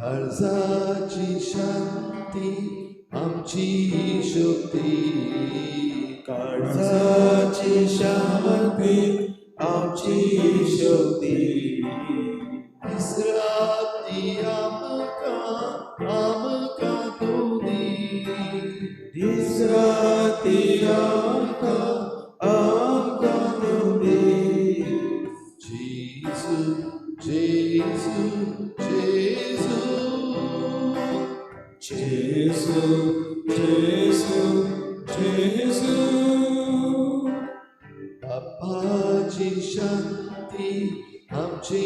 काळजाची शांती आमची शक्ती, काळजाची शांती आमची शक्ती, विश्रांती आमका तुदी, विश्रांती आमका तुदी. जेजू जेजू जेजू जेजू जेजू जेजू, बापाची शांती आमची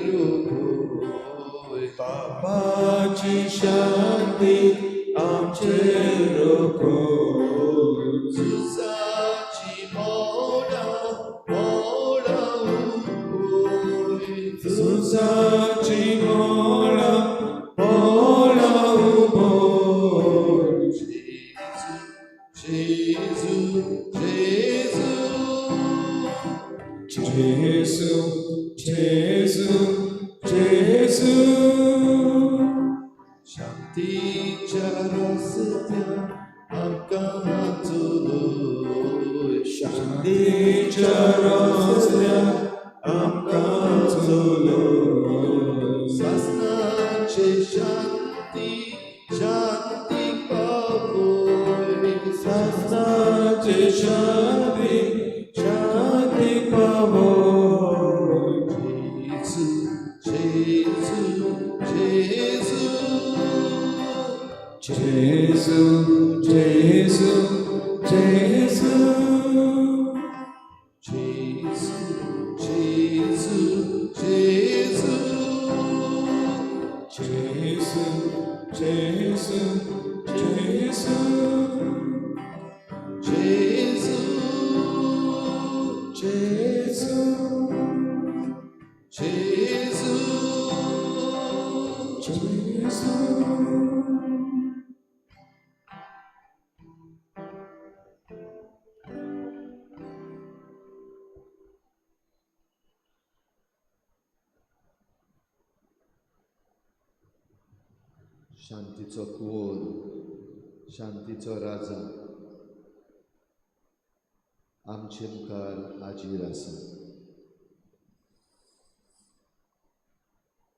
रोखोय, बापाची शांती आमचेर रोखो. तुझाची मोडा मोडा उभोय, तुझाची मोळा मोळा उभोय. जेजू जेजू जेजू जेजू जेजू जेजू, शांतीच्या रस्त्या आमका चलोय, शांतीच्या रस्त्यार आमका चलोय. शासनाचे शांती शांती पावोय, शासनाचे शांती शांती पावोय. जेजू जेजू जेजू जेजू जेजू जेजू, जेजू जेजू जेजू जेजू जेजू जेजू, जेजू जेजू जेजू जेजू. शांतीचो कुंवर, शांतीचो राजा आमचे मुखार हाजीर आसा.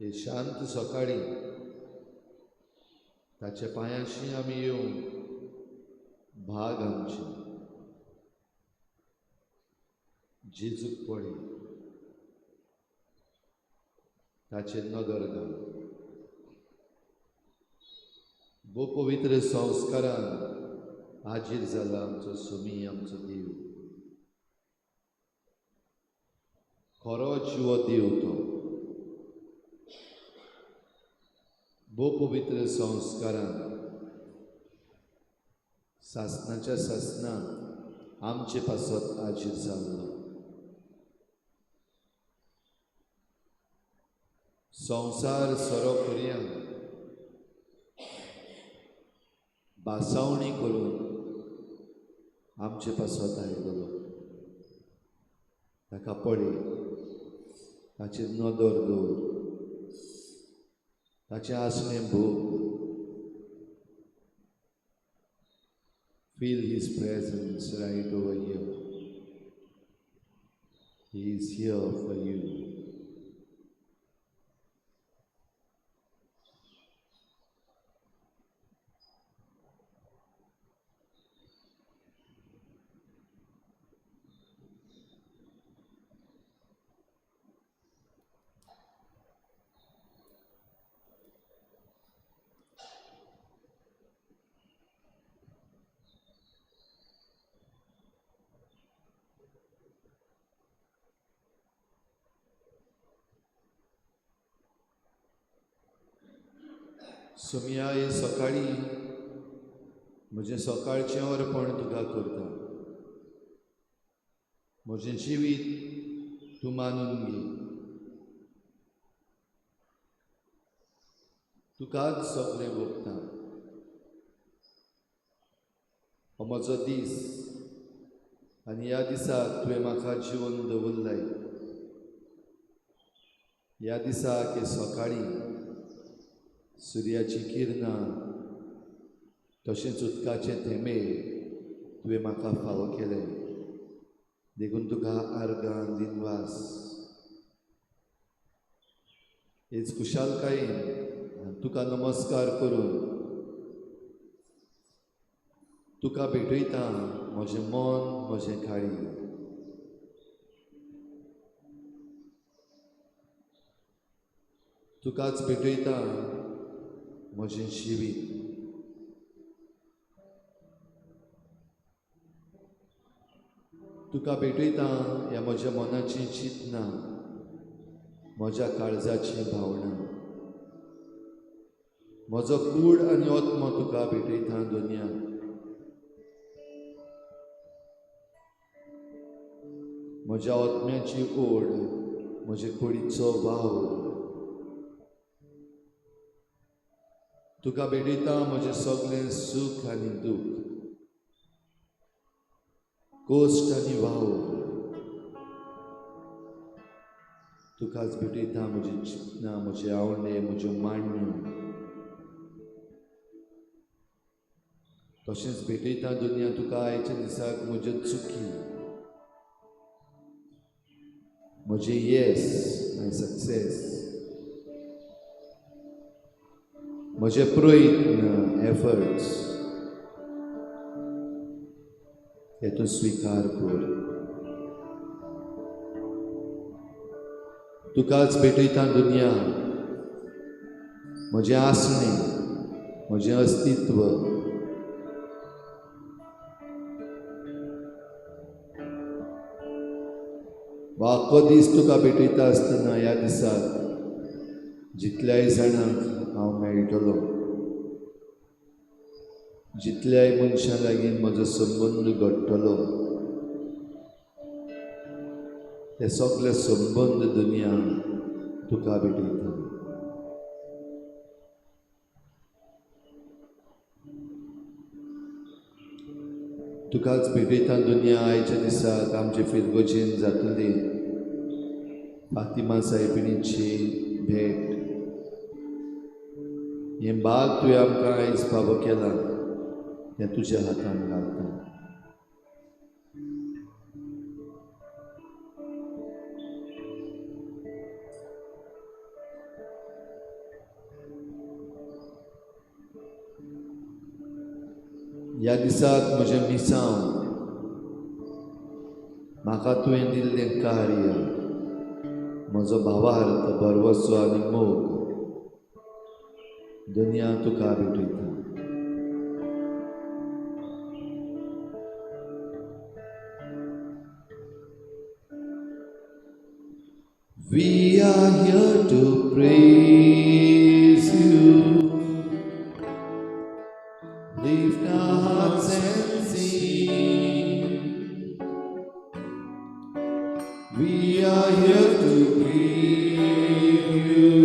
हे शांत सकाळी ताच्या पांयाशी आमी येवन भाग आमची जेजूक पळय, ताचे नदर घाल. बो पवित्र संस्कारान हाजीर जाला आमचो स्वामी, आमचो देव, खरो जिवो देव तो. बो पवित्र संस्कारान सासनाच्या सासनान आमचे पासत हाजीर जाल्लो. संवसार सरो पर्यंत बासावणी करून आमचे पासत आयिल्लो. ताका पळय, ताचेर नदर दवर, ताचें आसलें भोग. Feel his presence right over here. He is here for you. स्वामी, हे सकाळी म्हजें सकाळचें अर्पण तुका करता. म्हजें जिवीत तूं मानून घे. तुकाच सगळें भोगता. हो म्हजो दीस आनी ह्या दिसाक तुवें म्हाका जिवन दवरलाय. ह्या दिसाक हे सकाळी सुर्याची किरणां तशेंच उदकाचे थेंबे तुवें म्हाका फावो केले, देखून तुका आर्गां दिनवास. हेच खुशालकायेन तुका नमस्कार करून तुका भेटयता म्हजें मन, म्हजें काळी. तुकाच भेटयता म्हजें जिवीत. तुका भेटयता ह्या म्हज्या मनाची चिंतनां, म्हज्या काळजाची भावना. म्हजो कूड आनी आत्मो तुका भेटयता दुनियाक. म्हज्या आत्म्याची ओड, म्हजे कुडीचो वावर. तुका भेटयता म्हजें सगळें सूख आनी दूख, कोश्ट आनी वावर. तुकाच भेटयता म्हजी चिंतनां, म्हजे आवडे, म्हज्यो मांडण्यो. तशेंच भेटयता दुनिया तुका आयच्या दिसाक म्हज्यो चुकी, म्हजे येस आनी सक्सेस, म्हजे प्रयत्न, एफर्ट्स. हे तूं स्विकार कर. तुकाच भेटयता दुनिया म्हजें आसणें, म्हजें अस्तित्व. आख्खो दीस तुका भेटयता आसतना ह्या दिसाक जितल्याय जाणांक हांव मेळटलों, जितल्याय मनशां लागीं म्हजो संबंद घडटलो, ते सगळे संबंद दुनिया तुका भेटयता. तुकाच भेटयता दुनिया आयच्या दिसाक आमचे फिरगोजेन जातली फातिमा साहेबिणीची भेट. हें भाग तुवें आमकां आयज फावो केला, तें तुज्या हातान घालता. ह्या दिसाक म्हजें मिसांव, म्हाका तुवें दिल्लें कार्य, म्हजो भावार्थ, भरवसो आनी मोग दुनिया तुका भेटयता. We are here to praise you, lift our hearts and sing. We are here to give you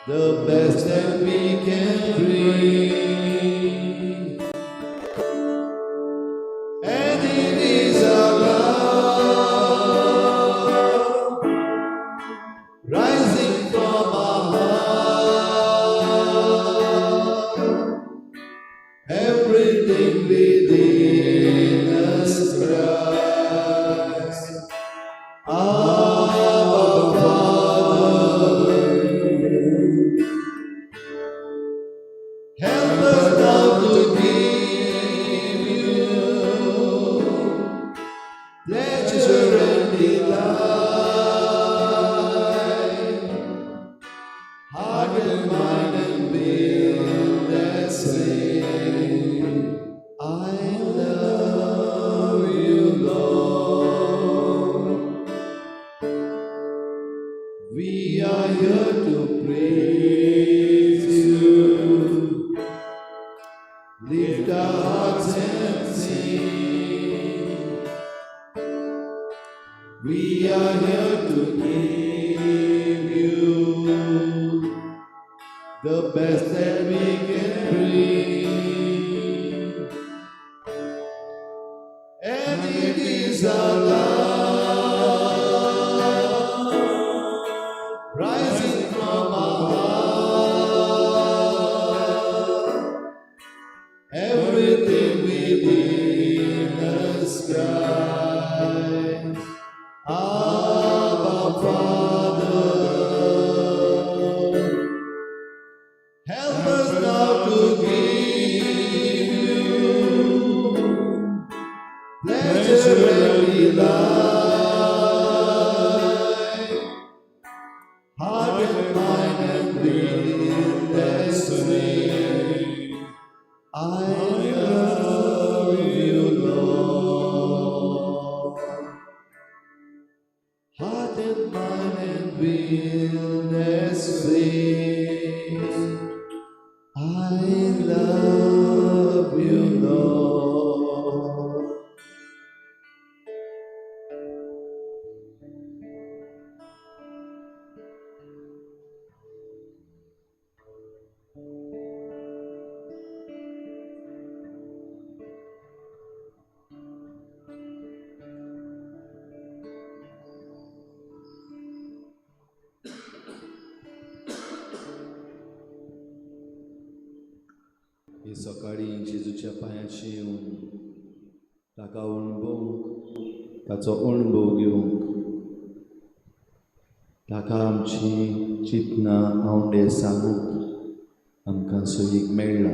the best that we can bring, and it is our love rising from our heart. Everything within us cries, Abba Father. Help us now to give you pleasure and delight, heart and mind and will that say, I love you, Lord. We are here to praise you, lift our hearts and sing. We are here to give you the best that we can bring, and it is our love rising from our heart. mind and will destiny. I love you, Lord. Heart and mind and will destiny. I love you, Lord. हे सकाळी जेजूच्या पांयाची येवन ताका अणभवूंक ताचो अणभव घेवंक ताका आमची चिंतना आवडे सांगूंक आमकां सोयीक मेळ्ळा.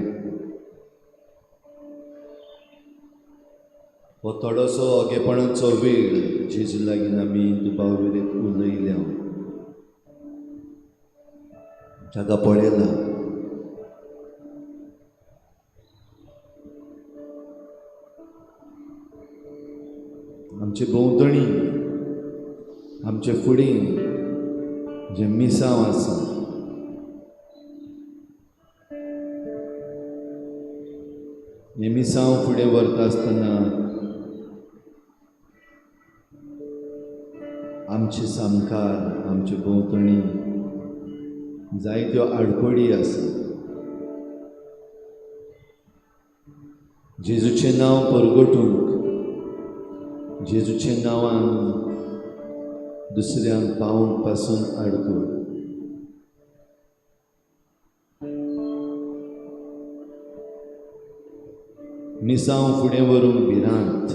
हो थोडोसो ओगेपणाचो वेळ जेजू लागीं आमी दुबावविरेत उलयल्या ताका पळयला. आमचे भोंवतणी आमचे फुडें जे मिसांव आसा हे मिसांव फुडें व्हरता आसतना आमचे सामकार आमचे भोंवतणी जायत्यो आडखळी आसा. जेजूचें नांव परगटूंक जेजूचे नांवान दुसऱ्यांक पावूंक पासून आडखळ. मिसांव फुडें व्हरूंक भिरांत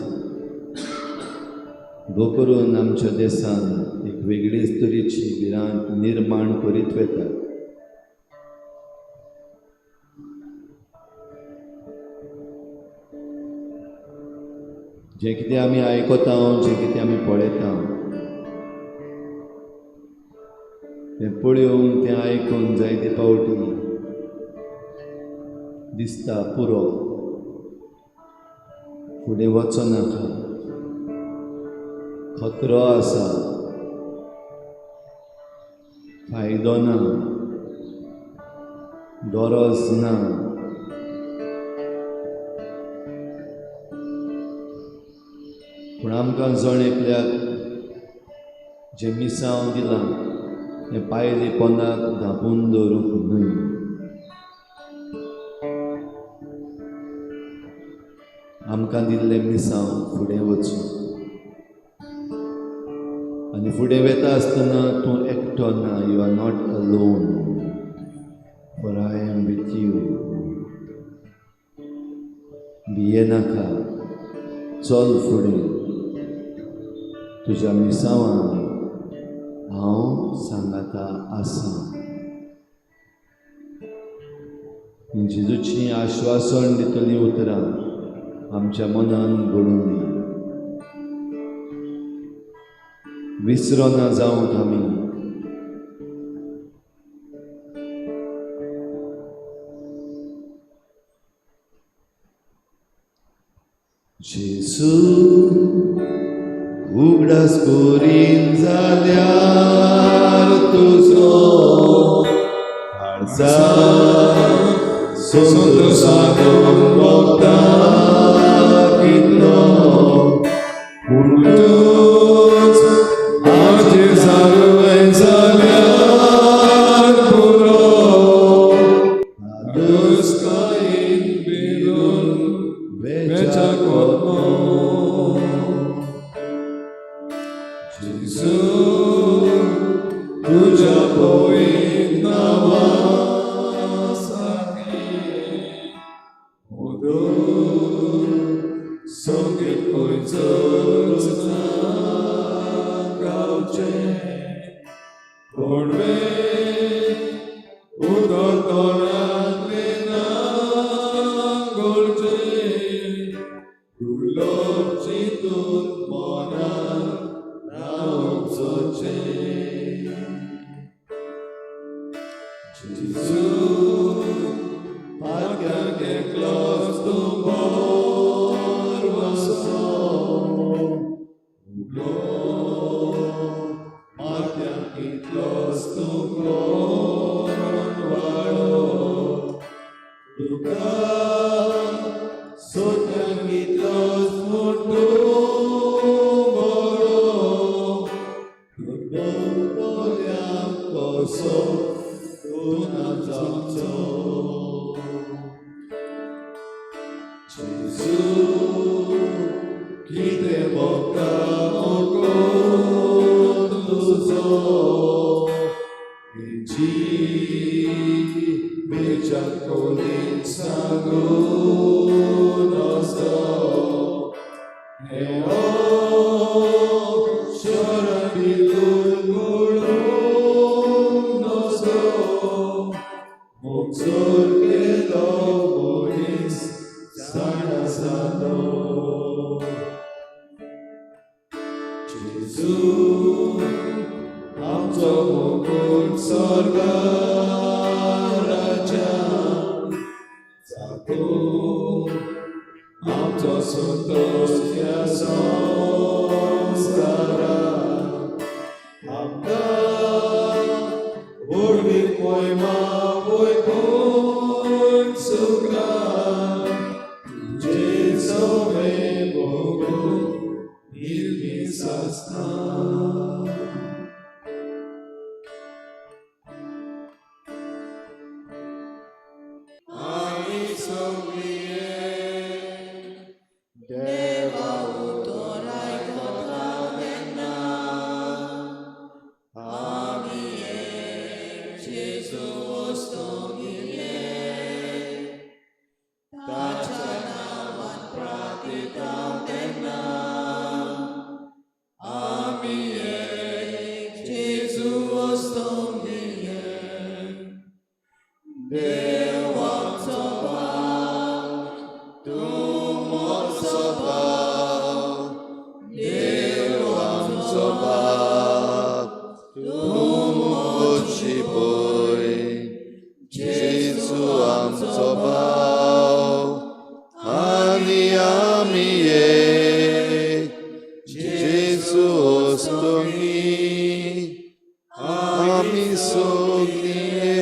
गो करून आमच्या देशान एक वेगळीच तरेची भिरांत निर्माण करीत वेतात. जें कितें आमी आयकता जें कितें आमी पळयता तें पळोवन तें आयकून जायते पावटी दिसता पुरो फुडें वचो नाका, खतरो आसा, फायदो ना, गरज ना. पूण आमकां जण एकल्याक जें मिसांव दिलां तें पायले पोंदाक धांपून दवरूंक न्हय. आमकां दिल्लें मिसांव फुडें वचूं आनी फुडें वेता आसतना तूं एकटो ना. You are not alone, for I am with you. भिये नाका, चल फुडें. तुज्या मिसांवान हांव सांगाता आसां. जेजूची आश्वासन दितलीं उतरां आमच्या मनान घडून दी. विसरो ना जावंक आमी. जेजू उगडास करीन जाल्यार तुजो काळजाक संतोशान भोगता कितलो. पूण तूंच हाजेर जागलें जाल्यार पुरो. दुस्कायेन भिरून वेचाक वचो. जेजू तुज्या पवित्र नांवासाठी उदक संगीत खंयचोच ना गावचें. कोणवे उदक तोंडांतले ना गळचें. दुर्लभ चिंतून मनान रावचें. Gesù, pagano che closto borvoso, ulo, pagano che closto borvalo, duka, sotang che closto borvalo, Dotoriam koso, tunam zamzo. Gesù, kite boka mokonduzo, inji bejak kolin sagunoso, heo shora bilul gulumnoso, moksor kedo bonis sanasano. Gesù, amco mukul sorga raja, Satu amco suntos kiasa skara, Amka urbi poima voikun suka, Jesu me Bogu ilmi sasna. Ami sogliye Deva utorai kotamena, Amie Jesu ostogiye, Tachanavan pratikamena, Amie Jesu ostogiye, Dewam soba, tumor soba, Dewam soba, Tumuchi boy, Jesu am sobao, ani amiye, Jesu ostongi, ami sogliye.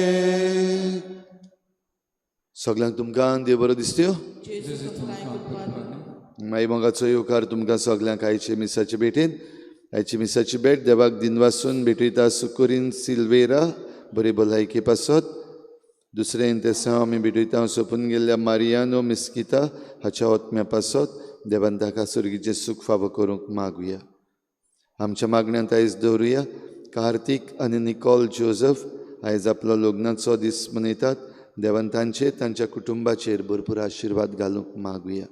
सगळ्यांक तुमकां देव बरो दिसत्यो. मागीर मोगाचो येवकार तुमकां सगळ्यांक आयचे मिसाचे भेटेन. आयची मिसाची भेट देवाक दिनवासून भेटयता सुकुरीन सिल्वेरा बरी भलायकी पासत. दुसरें तें आमी भेटयता सोंपून गेल्ल्या मारियानो मिस्किता हाच्या ओतम्या पासत. देवान ताका सुर्गीचें सूख फावो करूंक मागुया. आमच्या मागण्यांत आयज दवरुया. कार्तिक आनी निकोल जोझफ आयज आपलो लग्नाचो दीस मनयतात. देवान तांच्या कुटुंबाचेर भरपूर आशिर्वाद घालूंक मागुया.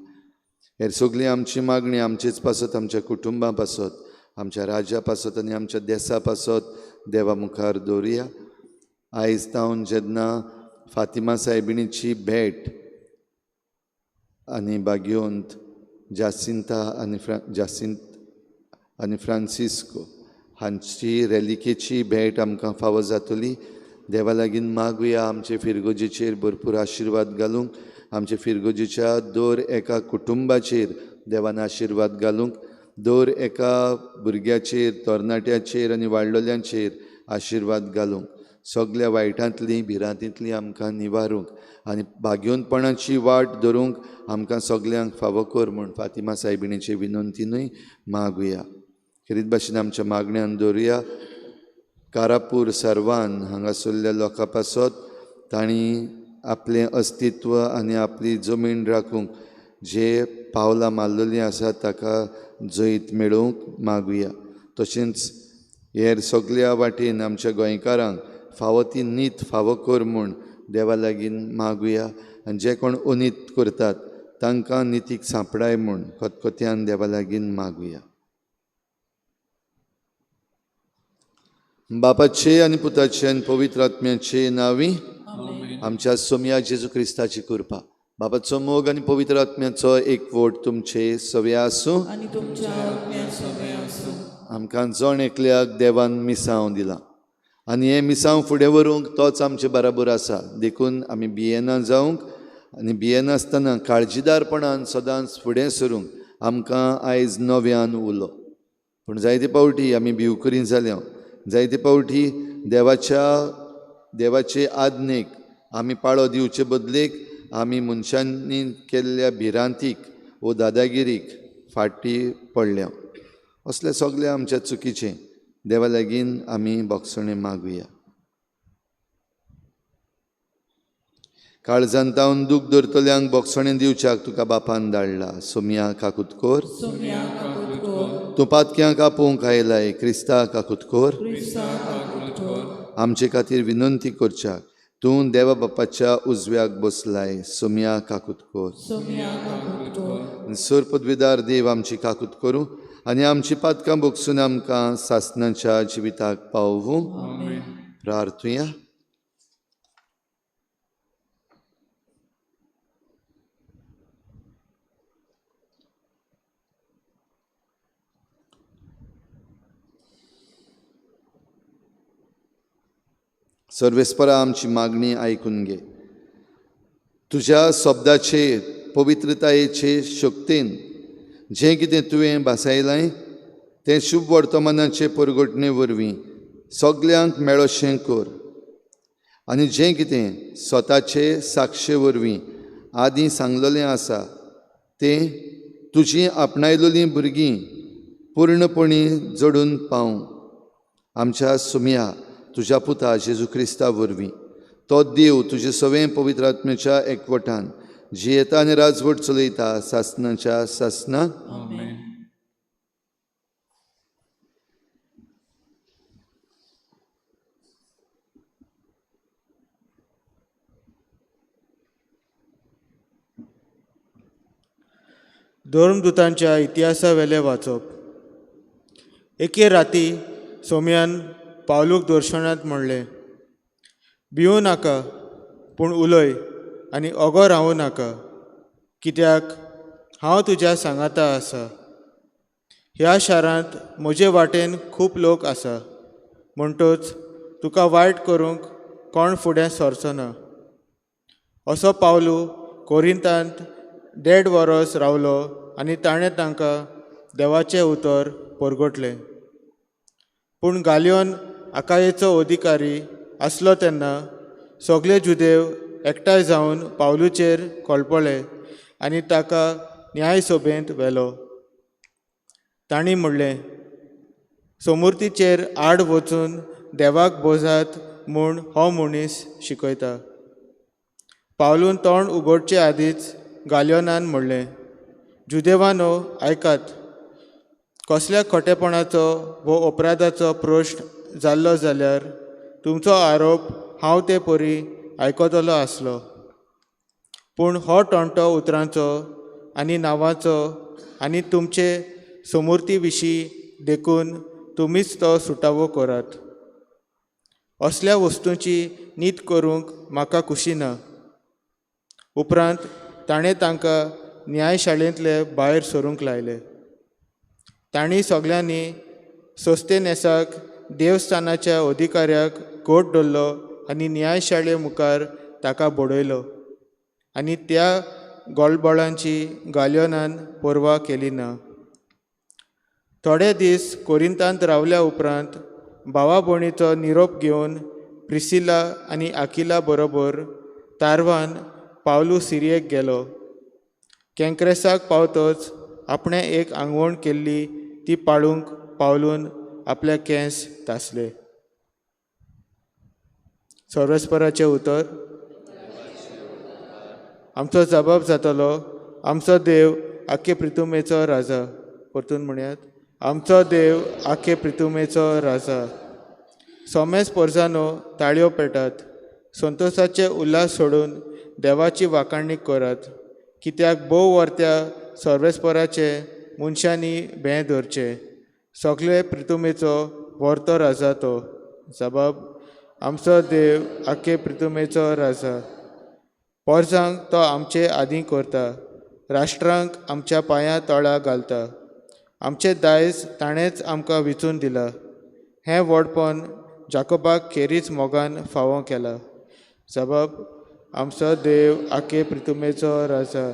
हेर सगळी आमची मागणी आमचेच पासत, आमच्या कुटुंबा पासत, आमच्या राज्या पासत आनी आमच्या देशा पासत देवा मुखार दवरुया. आयज तावन जेन्ना फातिमा सायबिणीची भेट आनी बागयोंत जासिंता आनी फ्रांसिस्को हांची रेलिकेची भेट आमकां फावो जातली. देवा लागीं मागुया आमचे फिरगोजेचेर भरपूर आशिर्वाद घालूंक, आमचे फिरगोजेच्या दर एका कुटुंबाचेर देवान आशिर्वाद घालूंक, दर एका भुरग्याचेर, तरणाट्याचेर आनी वाडलोल्यांचेर आशिर्वाद घालूंक, सगळ्या वायटांतली भिरांतींतली आमकां निवारूंक आनी बागयोंतपणाची वाट धरूंक आमकां सगळ्यांक फावो कर म्हूण फातिमा सायबिणीचे विनंतीनूय मागुया. खरीत भाशेन आमच्या मागण्यांत दवरुया. कारापूर सर्वान हांगासरल्या लोकां पासत तांणी आपलें अस्तित्व आनी आपली जमीन राखूंक जे पावलां मारलेलीं आसा ताका जैत मेळोवंक मागुया. तशेंच हेर सगळ्या वाटेन आमच्या गोंयकारांक फावो ती नीत फावो कर म्हूण देवा लागीं मागुया. आनी जे कोण अनीत करतात तांकां नितीक सांपडाय म्हूण खतखत्यान देवा लागीं मागुया. बापाचे आनी पुताचे आनी पवित्र आत्म्याचे नांवी आमच्या सोम्या जेजू क्रिस्ताची कृपा, बापाचो मोग आनी पवित्र आत्म्याचो एकवट तुमचे सवे आसूं. आमकां जण एकल्याक देवान मिसांव दिला. आनी हें मिसांव फुडें व्हरूंक तोच आमचे बराबर आसा. देखून आमी भियेना जावंक आनी भियेनासतना काळजीदारपणान सदांच फुडें सरूंक आमकां आयज नव्यान उलो. पूण जायते पावटी आमी भिवकरी जाल्या. जायते पावटी देवाचे आज्ञेक आमी पाळो दिवचे बदलेक आमी मनशांनी केल्ल्या भिरांतीक वो दादागिरीक फाटीं पडल्या. असलें सगलें आमच्या चुकीचें. देवा लागीं आमी बोगसणें मागुया. काळजांतावन दूख धरतल्यांक बोगसणें दिवच्याक तुका बापान धाडला. सोम्या काकुतकोर, तूं पातक्यांक आपोवंक आयलाय. क्रिस्ता काकुतकोर, आमचे खातीर विनंती करच्याक तूं देवा बापाच्या उजव्याक बसलाय. सोम्या काकुतकोर, सर पदवीदार देव आमची काकूत करूं आनी आमची पातकां बोगसून आमकां सासणाच्या जिविताक पावूं. प्रार्थुया. सर्वेस्परा आमची मागणी आयकून घे. तुज्या शब्दाचे पवित्रतायेचे शक्तीन जें कितें तुवें भासायलां तें शुभ वर्तमानाचे परगटणे वरवीं सगल्यांक मेळोशें कर. आनी जें कितें स्वताचे साक्षे वरवीं आदीं सांगलेलें आसा तें तुजीं आपणायलेलीं भुरगीं पूर्णपणी जडून पावूं. आमच्या सुम्या तुज्या पुता जेजू क्रिस्ता वरवीं तो देव तुजे सवें पवित्र आत्म्याच्या एकवटान जियेता आनी राजवट चलयता सासणाच्या सासणाक. धर्मदुतांच्या इतिहासा वेले वाचप. एके राती सोम्यान पावलूक दर्शनांत म्हणलें, भिवूं नाका पूण उलय आनी ओगो रावूं नाका, कित्याक हांव तुज्या सांगाता आसा. ह्या शारांत म्हजे वाटेन खूब लोक आसा म्हणटूच तुका वायट करूंक कोण फुडें सरचो ना. असो पावलू कोरिंतांत 1.5 वर्स रावलो आनी ताणें तांकां देवाचें उतर परगटलें. पूण गालियोन आकायेचो अधिकारी आसलो तेन्ना सगळे जुदेव एकठांय जावन पावलूचेर कळपले आनी ताका न्यायसभेंत व्हेलो. तांणी म्हणलें, समूर्तीचेर आड वचून देवाक बोजात म्हूण हो मनीस शिकयता. पावलून तोंड उगडचे आदींच गालियोनान म्हणलें, जुदेवानो आयकात. कसल्या खोटेपणाचो वो अपराधाचो प्रश्न जाल्लो जाल्यार तुमचो आरोप हांव ते परी आयकतलो आसलो. पूण हो टोणटो उतरांचो आनी नांवांचो आनी तुमचे समूर्ती विशीं देखून तुमीच तो सुटावो करात. असल्या वस्तूंची नीत करूंक म्हाका खुशी ना. उपरांत ताणें तांकां न्यायशाळेंतले भायर सरूंक लायले. तांणी सगळ्यांनी सोस्तेनेसाक देवस्थानाच्या अधिकाऱ्याक घोट धरलो आनी न्यायशाळे मुखार ताका बडयलो. आनी त्या गोळबोळांची गालियोनान पर्वा केली ना. थोडे दीस कोरिंतांत रावल्या उपरांत भावा भयणीचो निरोप घेवन प्रिसिला आनी आकिला बरोबर तारवान पावलू सिरियेक गेलो. केंक्रेसाक पावतच आपणें एक आंगवण केल्ली ती पाळूंक पावलून आपले केंस तासले. सर्वेस्पराचें उतर. आमचो जबाब जातलो, आमचो देव आख्खे प्रितुमेचो राजा. परतून म्हणयात, आमचो देव आख्खे प्रितुमेचो राजा. सोमेस पोरजानो ताळयो पेटात. संतोशाचे उल्हास सोडून देवाची वाखाणणी करात. कित्याक भोव वर्त्या सर्वेस्पराचे मनशांनी भें धरचें. सगळे प्रितुमेचो व्हरतो राजा तो. जबाब, आमचो देव आख्खे प्रितुमेचो राजा. पोरजांक तो आमचे आदीं करता. राष्ट्रांक आमच्या पांयां तळा घालता. आमचें दायज ताणेंच आमकां विचून दिलां. हें व्हडपण जाकोबाक खेरीच मोगान फावो केला. सबब आमचो देव आखे प्रितुमेचो राजा.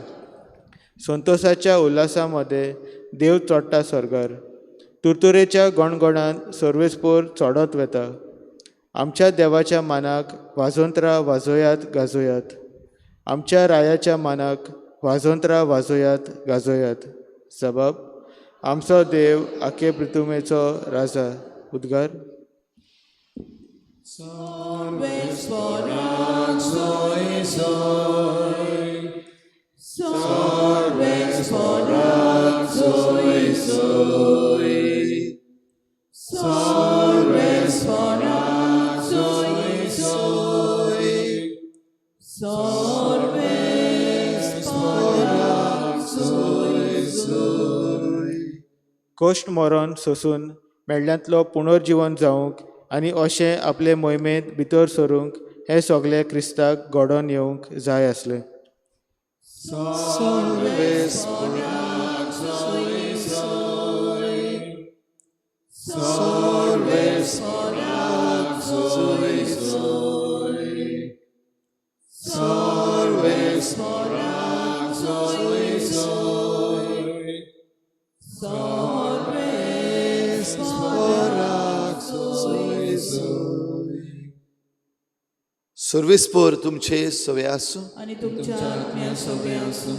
संतोशाच्या उल्हासा मध्ये देव चोडटा स्वर्गार. तुरतुरेच्या गणगणान सर्वेस्पोर चोडत वेता. आमच्या देवाच्या मानाक वाजोंत्रा वाजोयात गाजोयात. आमच्या रायाच्या मानाक वाजोंत्रा वाजोयात गाजोयात. सबब आमचो देव आखे प्रितुमेचो राजा. उद्गार. Sorvesporak soy soy. Sorvesporak soy soy. Sorvesporak soy soy. Sorvesporak soy soy. Cost मरण सोसून मेळ्ळ्यांतलो पुनर्जीवन जावंक आनी अशें आपले मोहिमेंत भितर सरूंक हे सगळे क्रिस्ताक घडोवन येवंक जाय आसलें. Sorvesporak soy soy. Sorvesporak soy soy. Sorvesporak soy soy. Sorvesporak soy soy. सर्वेस्पोर तुमचे सवे आसूं. आणि तुमच्या आत्म्या सगळे आसूं.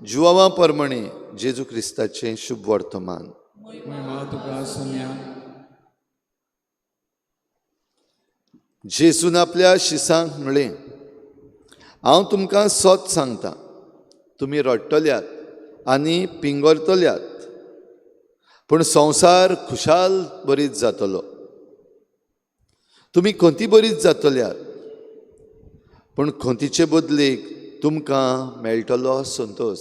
जुवावा परमणे जेजू क्रिस्ताचें शुभ वर्तमान. महिमा तुका सुम्या. जेजून आपल्या शिसांक म्हणलें, हांव तुमकां सत सांगता, तुमी रडटल्यात आनी पिंगरतल्यात, पूण संवसार खुशाल बरीच जातलो. तुमी खोंती बरीच जातल्यात, पूण खोंतीचे बदलेक तुमकां मेळटलो संतोश.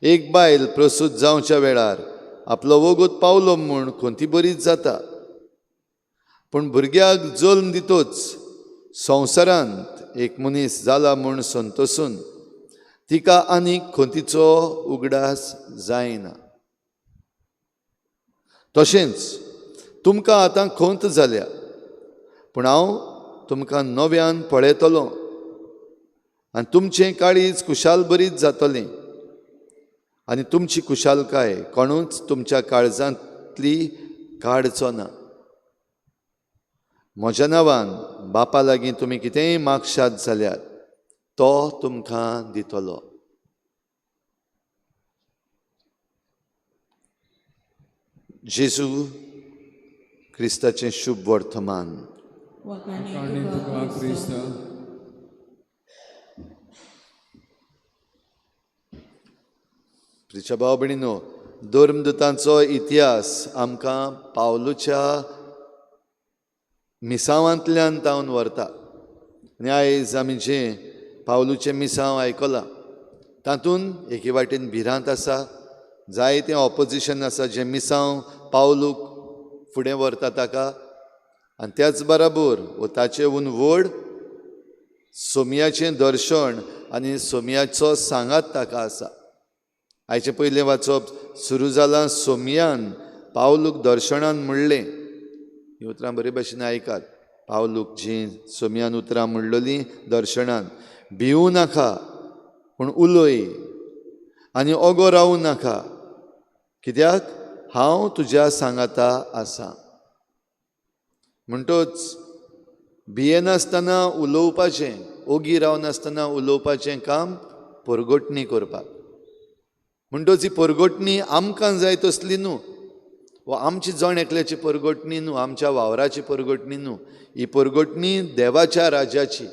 एक बायल प्रसूत जावच्या वेळार आपलो वगत पावलो म्हूण खोंती बरीच जाता, पूण भुरग्याक जल्म दितोच संवसारांत एक मनीस जाला म्हूण संतोसून तिका आनीक खोंतीचो उगडास जायना. तशेंच तुमकां आतां खोंत जाल्या, पूण हांव तुमकां नव्यान पळयतलो आनी तुमचें काळीज खुशाल बरीच जातलें आनी तुमची खुशालकाय कोणूच तुमच्या काळजांतली काडचो ना. म्हज्या नांवान बापा लागीं तुमी कितेंय मागशात जाल्यार तो तुमकां दितलो. जेजू क्रिस्ताचें शुभ वर्तमान. वखाणी तुका क्रिस्त. प्रिय भाव भयणीनो, धर्मदुतांचो इतिहास आमकां पावलूच्या मिसांवांतल्यान तावन व्हरता. आनी आयज आमी जें पावलूचें मिसांव आयकलां तातूंत एके वाटेन भिरांत आसा, जायतें ऑपोजिशन आसा जें मिसांव पावलूक फुडें व्हरता ताका. आनी त्याच बराबर ताचे उन व्हड सोमयाचें दर्शन आनी सोमयाचो सांगात ताका आसा. आयचे पयलें वाचप सुरू जालां सोमयान पावलूक दर्शनान म्हणलें. ही उतरां बरे भशेन आयकात. पावलूक जीं सोमयान उतरां म्हणलोलीं दर्शनान, भिवूं नाका पूण उलय आनी ओगो रावूं नाका, कित्याक हांव तुज्या सांगाता आसां. म्हणटच भियेनासतना उलोवपाचें, ओगी रावनासतना उलोवपाचें काम परगोटणी करपाक. म्हणटच ही परगोटणी आमकां जाय तसली न्हू, वा आमची जण एकल्याची परगोटणी न्हू, आमच्या वावराची परगोटणी न्हू. ही परगोटणी देवाच्या राज्याची.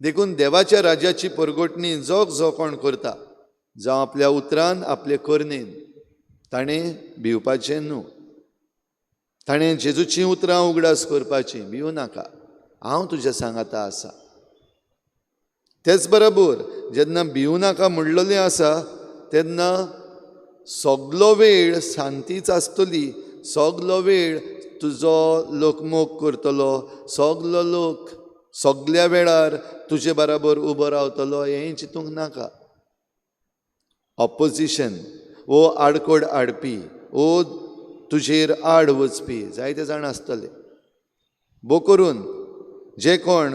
देखून देवाच्या राज्याची परगोटणी जो कोण करता, जावं आपल्या उतरान आपले करनेन, ताणें भिवपाचें न्हू. ताणें जेजूची उतरां उगडास करपाची. भिवूं नाका, हांव तुज्या सांगाता आसा. तेच बरोबर जेन्ना भिवूं नाका म्हणलेलें आसा तेन्ना सगलो वेळ शांतीच आसतली, सगलो वेळ तुजो लोकमोग करतलो, सगलो लोक सगल्या वेळार तुजे बराबर उबो रावतलो, हें चिंतूंक नाका. ऑपोजिशन वो आडकोड हाडपी वो तुजेर आड वचपी जायते जाण आसतले. भोव करून जे कोण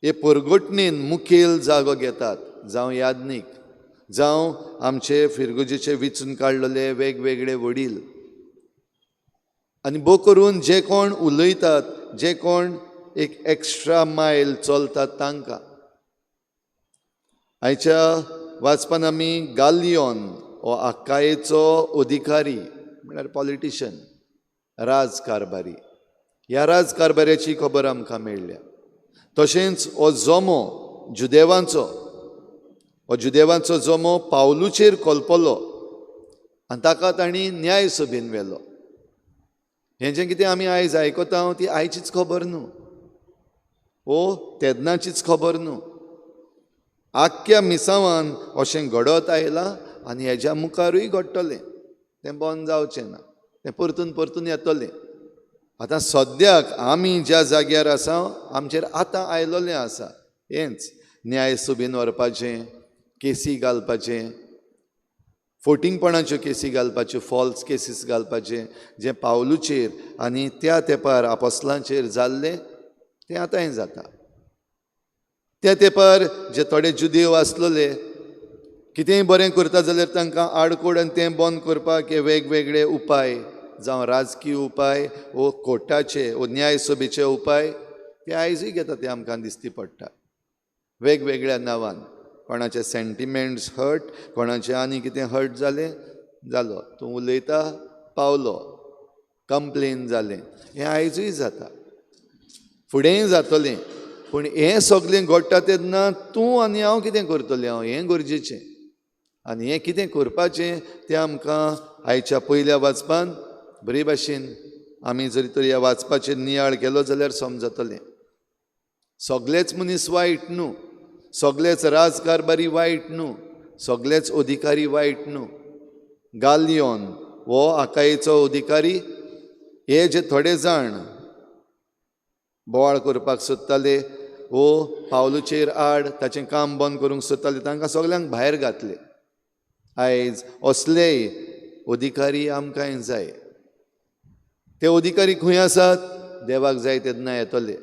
हे परगोटणेन मुखेल जागो घेतात, जावं याज्ञीक, जावं आमचे फिरगुजेचे विचून काडलेले वेगवेगळे वडील, आनी भोव करून जे कोण उलयतात, जे कोण एक एक्स्ट्रा मायल चलतात तांकां. आयच्या वाचपान आमी गालियोन हो आकायेचो अधिकारी म्हळ्यार पॉलिटिशियन, राजकारबारी, ह्या राजकारबाऱ्याची खबर आमकां मेळ्ळ्या. तशेंच हो जोमो जुदेवांचो जोमो पावलूचेर कोलपलो आनी ताका तांणी न्याय सभेन व्हेलो. हें जें कितें आमी आयज आयकता ती आयचीच खबर न्हू, तेदनाचीच खबर न्हू. आख्ख्या मिसावान अशें घडत आयलां आनी हेज्या मुखारूय घडटलें. तें बंद जावचें ना, तें परतून परतून येतलें. आतां सद्याक आमी ज्या जाग्यार आसा आमचेर आतां आयलोलें आसा हेंच न्याय सभेन व्हरपाचें, केसी घालपाचें, फोटिंगपणाच्यो केसी घालपाच्यो, फॉल्स केसीस घालपाचें, जें पावलूचेर आनी त्या तेंपार आपोस्तलांचेर जाल्लें तें आतांय जाता. त्या तेंपार जे थोडे जुदेव आसलेले कितेंय बरें करता जाल्यार तांकां आडकोड आनी तें बंद करपाक हे वेगवेगळे उपाय, जावं राजकीय उपाय वो कोर्टाचे वो न्याय सभेचे उपाय ते आयजूय घेता, ते आमकां दिश्टी पडटा वेगवेगळ्या नांवान. कोणाचे सेंटिमेंट्स हर्ट, कोणाचे आनी कितें हर्ट जालें जालो, तूं उलयता पावलो, कंप्लेन जालें, हें आयजूय जाता, फुडेंय जातलें. पूण हें सगळें घडटा तेन्ना तूं आनी हांव कितें करतलें? हें गरजेचें. आनी हें कितें करपाचें तें आमकां आयच्या पयल्या वाचपान बरे भाशेन आमी जरी तर ह्या वाचपाचेर नियाळ केलो जाल्यार समजतलें. सगळेच मनीस वायट न्हू, सगळेच राजकारबारी वायट न्हू, सगळेच अधिकारी वायट न्हू. गालियोन हो आकायेचो अधिकारी, हे जे थोडे जाण बोवाळ करपाक सोदताले वो पावलूचेर आड ताचें काम बंद करूंक सोदताले, तांकां सगल्यांक भायर घातले. आयज असलेय अधिकारी आमकांय जाय. ते अधिकारी खंय आसात? देवाक जाय तेन्ना येतले.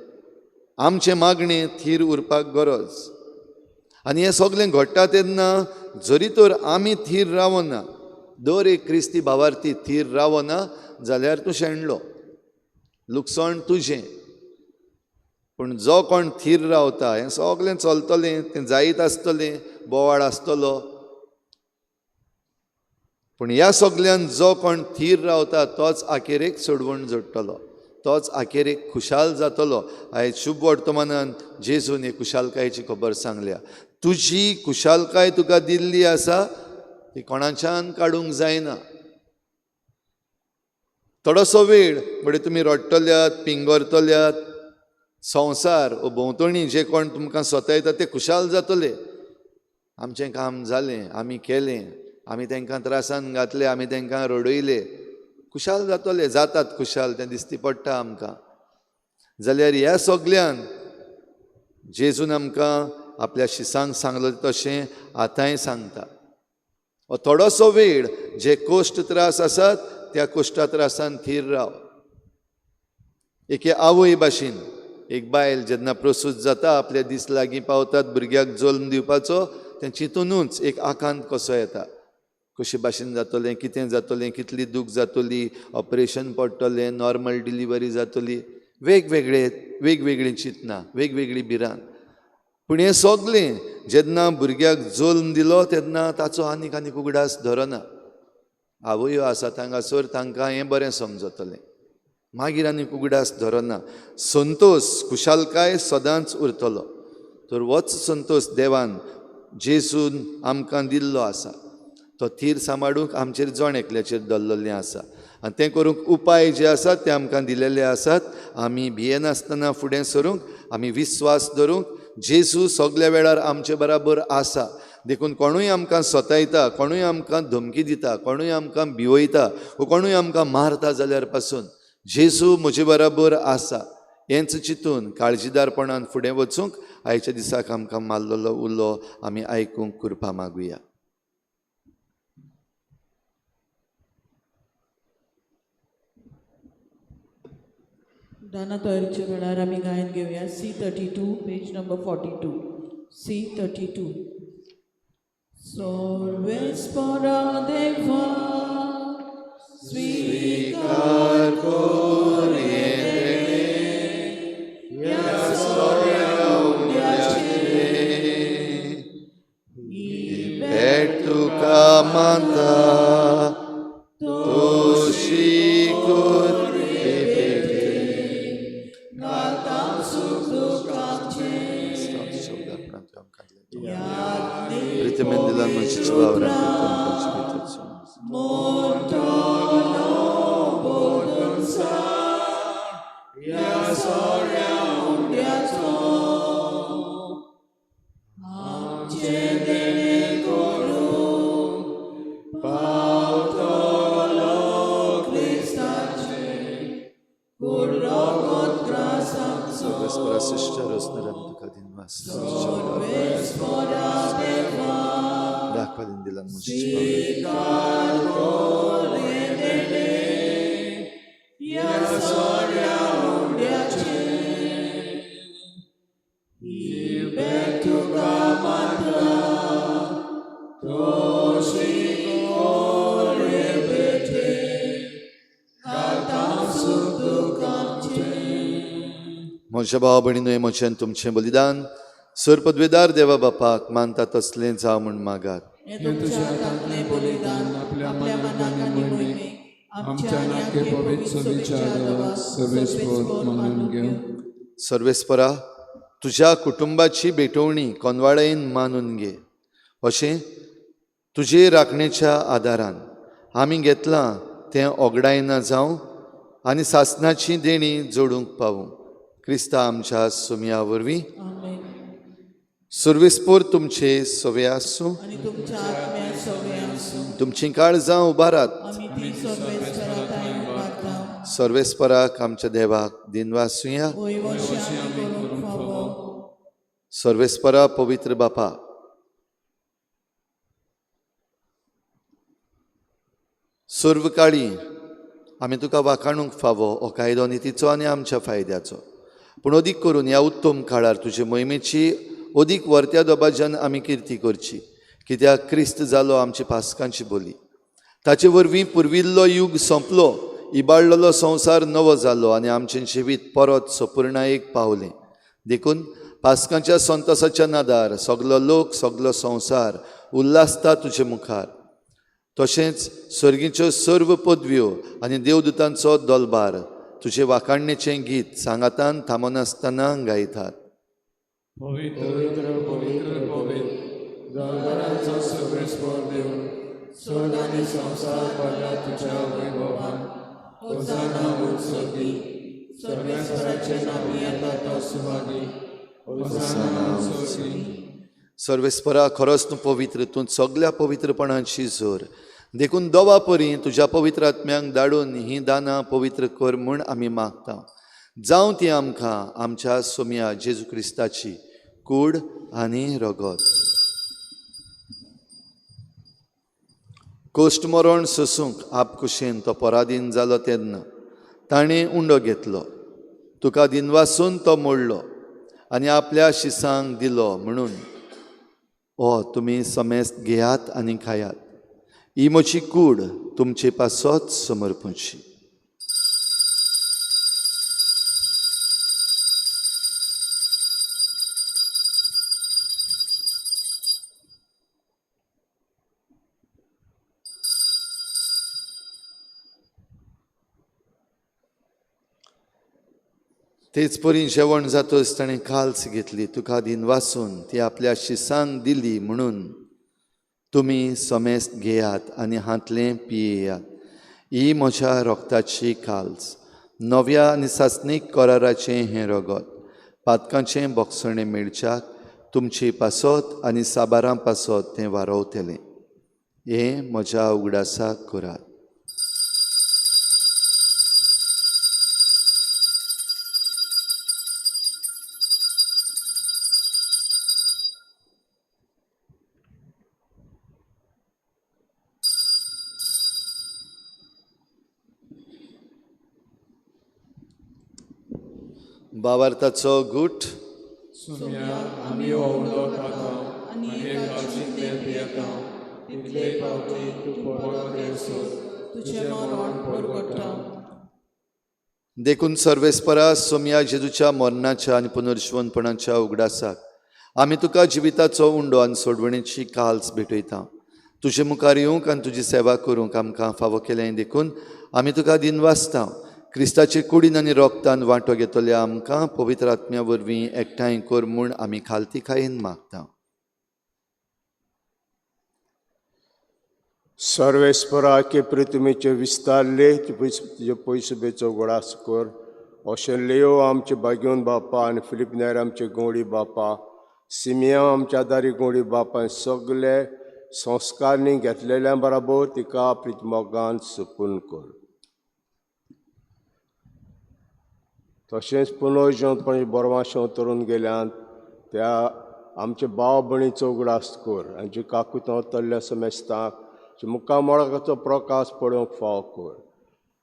आमचे मागणें थीर उरपाक गरज. आनी हें सगळें घडटा तेन्ना जरी तर आमी थीर रावना, दर एक क्रिस्ती भावार्थी थीर रावना जाल्यार तूं शेणलो, लुकसाण तुजें. पूण जो कोण थीर रावता हें सगळें चलतलें, तें जायत आसतलें, बोवाळ आसतलो. पूण ह्या सगळ्यान जो कोण थीर रावता तोच आखेरेक सोडवण जोडटलो, तोच आखेरेक खुशाल जातलो. आयज शुभ वर्तमानान जेजून हे खुशालकायेची खबर सांगल्या. तुजी खुशालकाय तुका दिल्ली आसा, ती कोणाच्यान काडूंक जायना. थोडोसो वेळ म्हणजे तुमी रडटल्यात, पिंगरतल्यात, संवसार भोंवतणी जे कोण तुमकां सतयता ते खुशाल जातले. आमचें काम जालें, आमी केलें, आमी तांकां त्रासान घातले, आमी तांकां रडयले, खुशाल जातले, जातात खुशाल, तें दिश्टी पडटा आमकां. जाल्यार ह्या सगळ्यान जेजून आमकां आपल्या शिसांक सांगलें तशें आतांय सांगता. थोडोसो वेळ जे कोश्ट त्रास आसात त्या कोश्टा त्रासान थीर राव. एके आवय भाशेन एक बायल जेन्ना प्रसूत जाता, आपले दीस लागीं पावतात भुरग्याक जल्म दिवपाचो, तें चिंतूनूच एक आकांत कसो येता. कशे भाशेन जातलें, कितें जातलें, कितली दूख जातली, ऑपरेशन पडटलें, नॉर्मल डिलिव्हरी जातली, वेगवेगळीं चिंतनां, वेगवेगळी भिरांत. पूण हें सगळें जेन्ना भुरग्याक जल्म दिलो तेन्ना ताचो आनीक उगडास धरना. आवयो आसात हांगासर, तांकां हें बरें समजतलें, मागीर आनीक उगडास धरना. संतोश, खुशालकाय सदांच उरतलो. तर होच संतोश देवान जेजून आमकां दिल्लो आसा. तो थीर सांबाळूंक आमचेर जण एकल्याचेर दल्ललें आसा. आनी तें करूंक उपाय जे आसात ते आमकां दिलेले आसात. आमी भियेनासतना फुडें सरूंक, आमी विस्वास धरूंक, जेजू सगळ्या वेळार आमचे बराबर आसा. देखून कोणूय आमकां सतायता, कोणूय आमकां धमकी दिता, कोणूय आमकां भिवयता, कोणूय आमकां मारता जाल्यार पासून जेजू म्हजे बराबर आसा हेंच चिंतून काळजीदारपणान फुडें वचूंक आयच्या दिसाक आमकां मारलेलो उलो आमी आयकूंक कृपा मागुया. दाना तयारीच्या वेळार आमी गायन घेवया C32 page number 42 C32 Sorvespora Deva स्वीकार भेट तुका मानता Toshi Pritemendilan măcici vaura Sorvespora sisteros narantuka din vas. Dakvalin dilan măcici म्हज्या भाव भयणीनो म्हजें तुमचें बलिदान सरपदवेदार देवा बापाक मानता तसलें जावं म्हूण मागात. हे तुमच्या हातांतलें बलिदान आपल्या मनाक आनी मोहिमेक आमच्या आनी आख्खे पवित्र विचार देवाक सर्वेस्पर मानून घेवं. सर्वेस्परा तुज्या कुटुंबाची भेटवणी कोनवाळेन मानून घे. अशें तुजे राखणेच्या आदारान आमी घेतलां तें ओगडायना जावं आनी सासणाची देणी जोडूंक पावूं. क्रिस्ता आमच्या सुमया वरवीं आमेन. सर्वेस्पोर तुमचे सवे आसूं. आनी तुमच्या आत्म्या सवे आसूं. तुमचीं काळजां उबारात. आमी ती सर्वेस्पराक उबारता. सर्वेस्पराक आमच्या देवाक दिनवासुया. वैव शांती करूंक फावो. सर्वेस्परा पवित्र बापा सर्व काळी आमी तुका वाखाणूंक फावो हो कायदो नितीचो आनी आमच्या फायद्याचो. पूण अदीक करून ह्या उत्तम काळार तुजे मोहिमेची अदीक वर्त्या दोबाज्यान आमी किर्ती करची. कित्याक क्रिस्त जालो आमची पासकांची बोली. ताचे वरवीं पुर्विल्लो युग सोंपलो. इबाडलेलो संवसार नवो जालो आनी आमचें जिवीत परत सपुर्णायेक पावलें. देखून पासकांच्या संतोसाच्या नादार सगलो लोक सगलो संवसार उल्हासता तुजे मुखार. तशेंच सर्गीच्यो सर्व पदव्यो आनी देवदूतांचो दोलबार तुजे वाखाणणेचें गीत सांगातान थांबनासतना गायतात. पवित्र पवित्र पवित्र दरबाराचो सर्वेस्पर देव स्वर्ग आनी संवसार भरला तुज्या वैभवान. होसाना उत्सवी सर्वेस्पराचे नांव येता तो सुवादी. होसाना उत्सवी. सर्वेस्परा खरोच तूं पवित्र. तूं सगल्या पवित्रपणाची जोर. देखून दोवा परी तुज्या पवित्र आत्म्यांक धाडून ही दानां पवित्र कर म्हूण आमी मागता. जावं ती आमकां आमच्या सोम्या जेजू क्रिस्ताची कूड आनी रगत. कोश्ट मरण सोसूंक आपकुशेन तो पराधीन जालो तेन्ना ताणें उंडो घेतलो. तुका दिनवासून तो मोडलो आनी आपल्या शिसांक दिलो म्हणून हो तुमी समेस्त घेयात आनी खायात. ही म्हजी कूड तुमचे पासत समर्पूची. तेच परी जेवण जातच ताणें काल्स घेतली. तुका दिनवासून ती आपल्या शिसांक दिली म्हणून तुमी समेस्त घेयात आनी हातलें पियेयात. ही म्हज्या रोगताची काल्स. नव्या आनी सासणीक कराराचें हें रगत. पातकांचें बोगसणें मेळच्याक तुमची पासत आनी साबारां पासत तें वारवतलें. हें म्हज्या उगडासाक करात. भावार्थाचो गूट सुम्या आमी हो उलो खाता आनी एकाचें तेल पियेता तितले पावटी तूं परत येसो तुजें मरण परगट्टा. देखून सर्वेस्परा सोम्या जेजूच्या मरणाच्या आनी पुनर्जीवनपणाच्या उगडासाक आमी तुका जिविताचो उंडो आनी सोडवणेची काल्स भेटयता. तुजे मुखार येवंक आनी तुजी सेवा करूंक आमकां फावो केलें देखून आमी तुका दिनवासता. क्रिस्ताचे कुडीन आनी रोगतान वांटो घेतल्या आमकां पवित्र आत्म्या वरवीं एकठांय कर म्हूण आमी खालतीकायेन मागता. सर्वेस्पराचे पृथ्वीचे विस्तारले तुजे पयसुबेचो गोडास कर. अशें लेयो आमचे बागेवन बापा आनी फिलिप नेर आमचे गोंडी बापा, सिमिया आमच्या दारी गोंडी बापा सगळे संस्कारनी घेतलेल्या बराबर तिका प्रितमोगान सुपून कर. तशेंच पुनर्जीवनपणी बरवाशें तरून गेल्यान त्या आमचे भाव भयणीचो उगडास कर आनी जी काकूत तल्ल्या समेस्तांक मुखामळाचो प्रकाश पडोवंक फाव कर.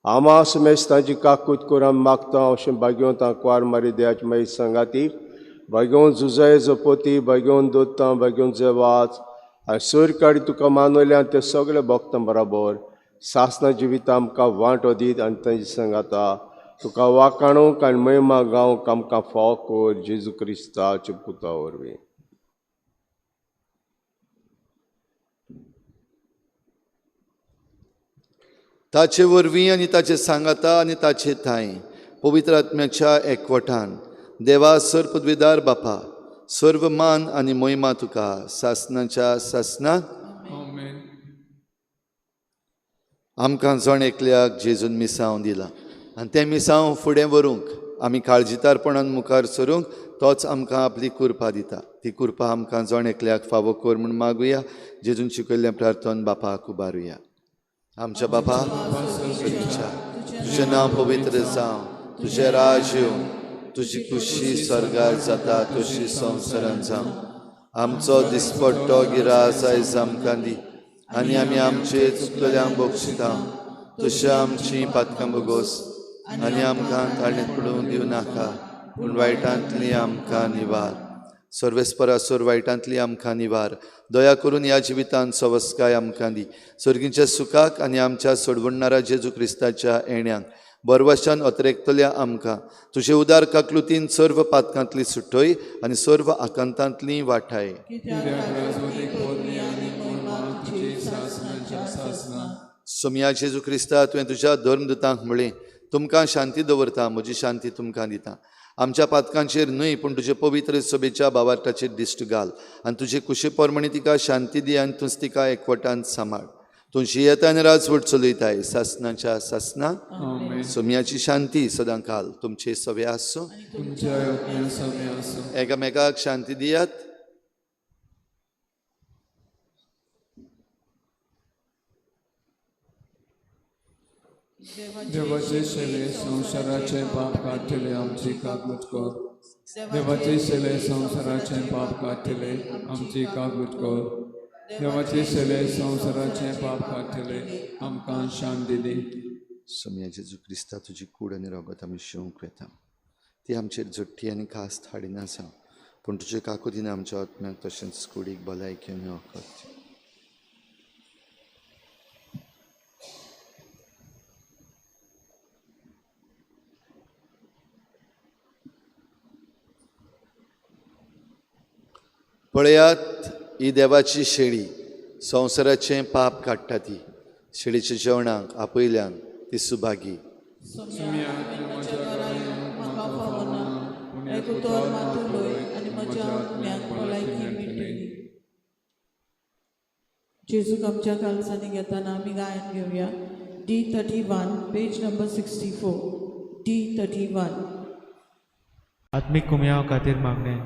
आमा समेस्तांची काकूत कर आमी मागता. अशें भाग्यवंतां क्वार मारी देयाची मागीर सांगाती भाग्यवंत जुजय जपोती भाग्यवंत दोत्तां भाग्यवंत जेवाच आनी सूर काडी तुका मानवल्यान ते सगळे भक्तां बराबर सासना जिवितां आमकां वांटो दीत आनी तांची सांगाता तुका वाखाणूंक आनी महिमा गावंक आमकां फाव कर जेजू क्रिस्ताच्या पुता वरवीं. ताचे वरवीं आनी ताचे सांगाता आनी ताचे थाय पवित्र आत्म्याच्या एकवटान देवा सर पदवीदार बापा सर्व मान आनी मोहिमा तुका सासनाच्या सासनाक आमेन. आमकां जण एकल्याक जेजून मिसांव दिला आनी तें मिसांव फुडें व्हरूंक आमी काळजीतारपणान मुखार सरूंक तोच आमकां आपली कृपा दिता. ती कृपा आमकां जण एकल्याक फावो कर म्हूण मागुया. जेजून शिकयल्लें प्रार्थन बापाक उबारुया. आमच्या बापा तुजें नांव पवित्र जावं, तुजें राज येवं, तुजी खुशी स्वर्गार जाता तशी संवसारांत जावं. आमचो दिसपट्टो गिरास आयज आमकां दी आनी आमी आमचे चुकलेल्यांक बक्षिता तशें आमची पातकां बगोस आनी आमकां ताळणेंत पडूंक दिवं नाका पूण वायटांतली आमकां निवार. सर्वेस्परा सोर वायटांतली आमकां निवार. दया करून ह्या जिवितांत सवस्काय आमकां दी. सर्गीच्या सुखाक आनी आमच्या सोडवणणारा जेजू क्रिस्ताच्या येण्याक बरवशान अतिरेकतल्या आमकां तुजे उदार काकलुतीन सर्व पातकांतली सुटय आनी सर्व आकांतांतली वाटाय. सोम्या जेजू क्रिस्ता तुवें तुज्या धर्मदुतांक म्हळें तुमकां शांती दवरता म्हजी शांती तुमकां दिता. आमच्या पातकांचेर न्हय पूण तुजे पवित्र सभेच्या भावार्थाचेर दिश्ट घाल आनी तुजे कुशी पोरमणी तिका शांती दी आनी तुज तिका एकवटान सांबाळ. तूं जियेता आनी राजवट चलयताय सासनाच्या सासनाक. सोम्याची शांती सदां काल तुमचे सवे आसूं. एकामेकाक शांती दियात. देवाचे सेवे संसाराचे पाप काढले आमची कागूट कर. देवाचे सेवे संसाराचे पाप काढले आमची कागूट कर. देवाचे सेवे संसाराचे पाप काढले आमकां शांती दी. सोम्या जेजू क्रिस्ता तुजी कूड आनी रोगत आमी शिवंक येता. ती आमचेर झट्टी आनी खास हाडिना जावं पूण तुजे काकुतीन आमच्या आत्म्याक तशेंच कुडीक भलायकी आनी वखद. पळयात ही देवाची शेळी संवसाराचें पाप काडटा. ती शेळीच्या जेवणाक आपयल्यांक ती सुभागी. जेजूक आमच्या कालसांनी घेताना आमी गायन घेवया. D31 page number 64 D31. आत्मीक कुमयाव खातीर मागणें.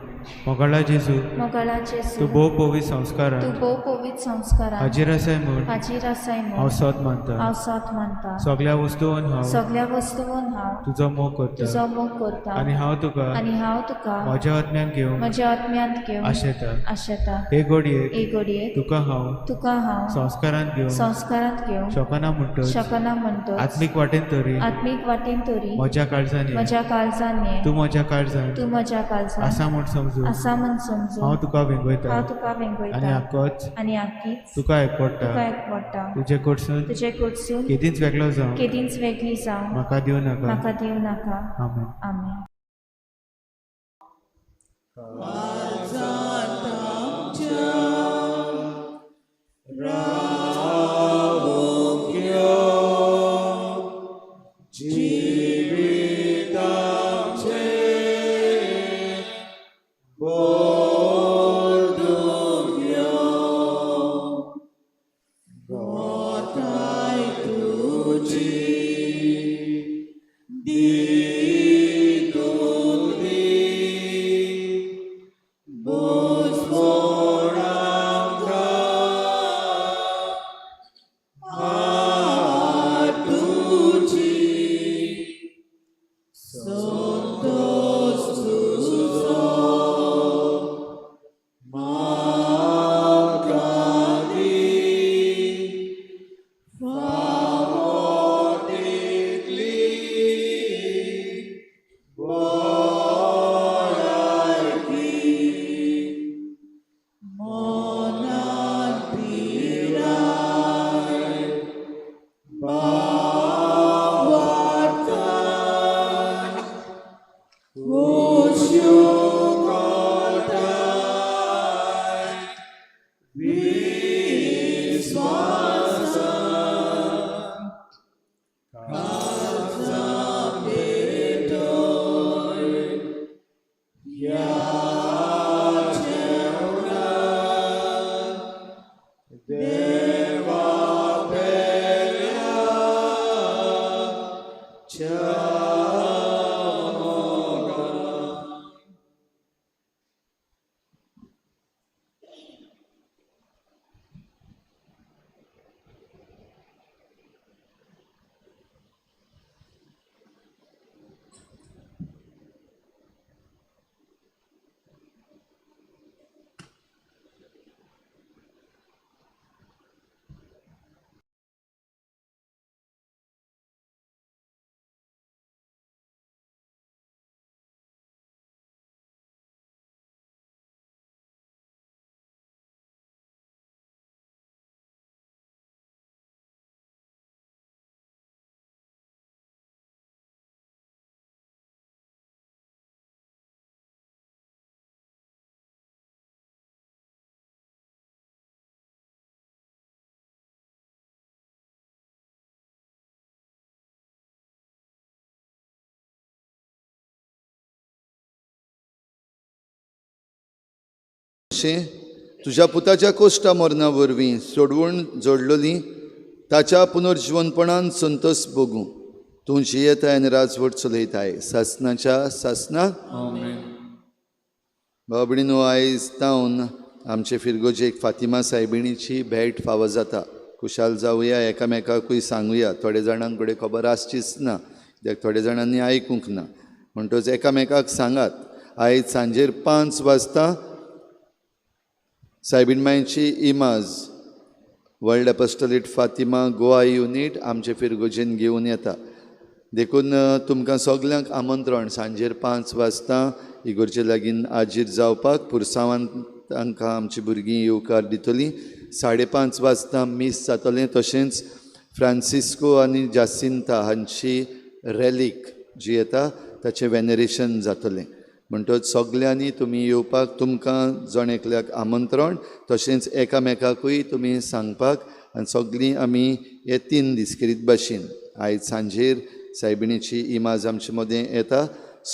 मोगळा जेजू मोगळा तूं जेजू भोव पवित्र संस्कारान तूं भोव पवित्र संस्कारान हाजीर आसाय म्हूण हाजीर आसाय हांव म्हूण सत मानता हांव सत मानता सगळ्या वस्तूंन हांव सगळ्या वस्तूंन हांव तुजो मोग करता तुजो मोग करता आनी हांव तुका आनी हांव तुका म्हज्या आत्म्यान घेवन म्हज्या आत्म्यांत घेवन आशेता आशेता हे घडयेक एक घडयेक तुका हांव तुका हांव संस्कारान घेवन संस्कारांत घेवन शकना म्हणटच शकना म्हणटच आत्मीक वाटेन तरी आत्मीक वाटेन तरी म्हज्या काळजांनी म्हज्या काळजान ये तूं म्हज्या काळजान तूं म्हज्या काळजान आसा म्हूण समजून आसा म्हूण समजून हांव तुका वेंगयता हांव तुका आनी वेंगयता आक्कोच आनी आख्खीच तुका एकपडटा तुका एकवटा तुजे कडसून तुजे कडसून केदींच वेगळो जावं केदींच वेगळी जावं म्हाका दिवं नाका म्हाका दिवं नाका आमेन आमेन अशें तुज्या पुताच्या कोश्टा मरणा वरवीं सोडवून जोडलोली ताच्या पुनर्जीवनपणान संतोस भोगूं तूं जियेताय आनी राजवट चलयताय सासनाच्या सासनाक आमेन. बाबडीनो आयज तावन आमचे फिरगोजेक फातिमा सायबिणीची भेट फावो जाता खुशाल जावया एकामेकाकूय सांगुया थोडे जाणांक कडेन खबर आसचीच ना कित्याक थोडे जाणांनी आयकूंक ना म्हणटच एकामेकाक सांगात आयज सांजेर 5 वाजता सायबीण मांयची इमाज वर्ल्ड एपोस्टोलेट फातिमा गोवा युनिट आमचे फिरगोजेन घेवन येता देखून तुमकां सगल्यांक आमंत्रण सांजेर 5 वाजता इगोर्चे लागीं हाजीर जावपाक पुरसांवान तांकां आमची भुरगीं येवकार दितलीं 5:30 वाजता मीस जातलें तशेंच फ्रांसिस्को आनी जासिंता हांची रॅलीक जी येता ताचें वेनरेशन जातलें म्हणटच सगल्यांनी तुमी येवपाक तुमकां जण एकल्याक आमंत्रण तशेंच एकामेकाकूय तुमी सांगपाक आनी सगळीं आमी हे 3 दीस करीत भाशेन आयज सांजेर सायबिणीची इमाज आमचे मदें येता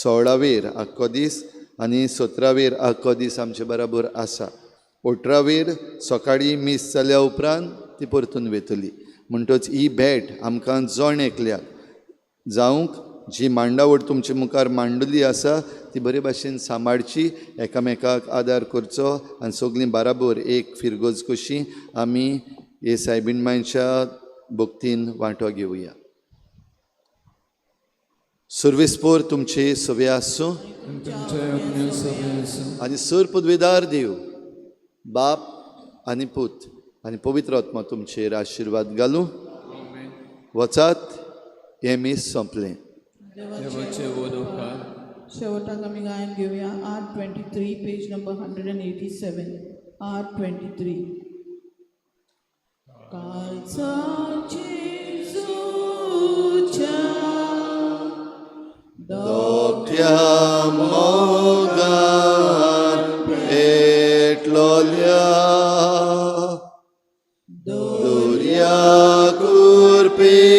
16वेर आख्खो दीस आनी 17वेर आख्खो दीस आमचे बराबर आसा 18वेर सकाळीं मीस जाल्या उपरांत ती परतून वेतली म्हणटच ही भेट आमकां जण एकल्याक जावंक जी मांडावळ तुमचे मुखार मांडली आसा ती बरे भाशेन सांबाळची, एकामेकाक आदार करचो आनी सगळीं बाराबर एक फिरगोज कशी आमी हे सायबीणमायच्या भक्तीन वांटो घेवया. सर्वेस्पोर तुमचे सवे आसूं तुमचे अपने सगळे आसूं आनी सर पदवेदार देव बाप आनी पूत आनी पवित्र आत्मा तुमचेर आशिर्वाद घालूं. वचात, हें मीस सोंपलें. देवाचे वोद उपकार. शेवटाक आमी गायन घेवया R23 पेज नंबर 187. R23. काळजाचे जोच्या दोबत्या मोगान पेटलोल्या दोर्या कुरपेच्या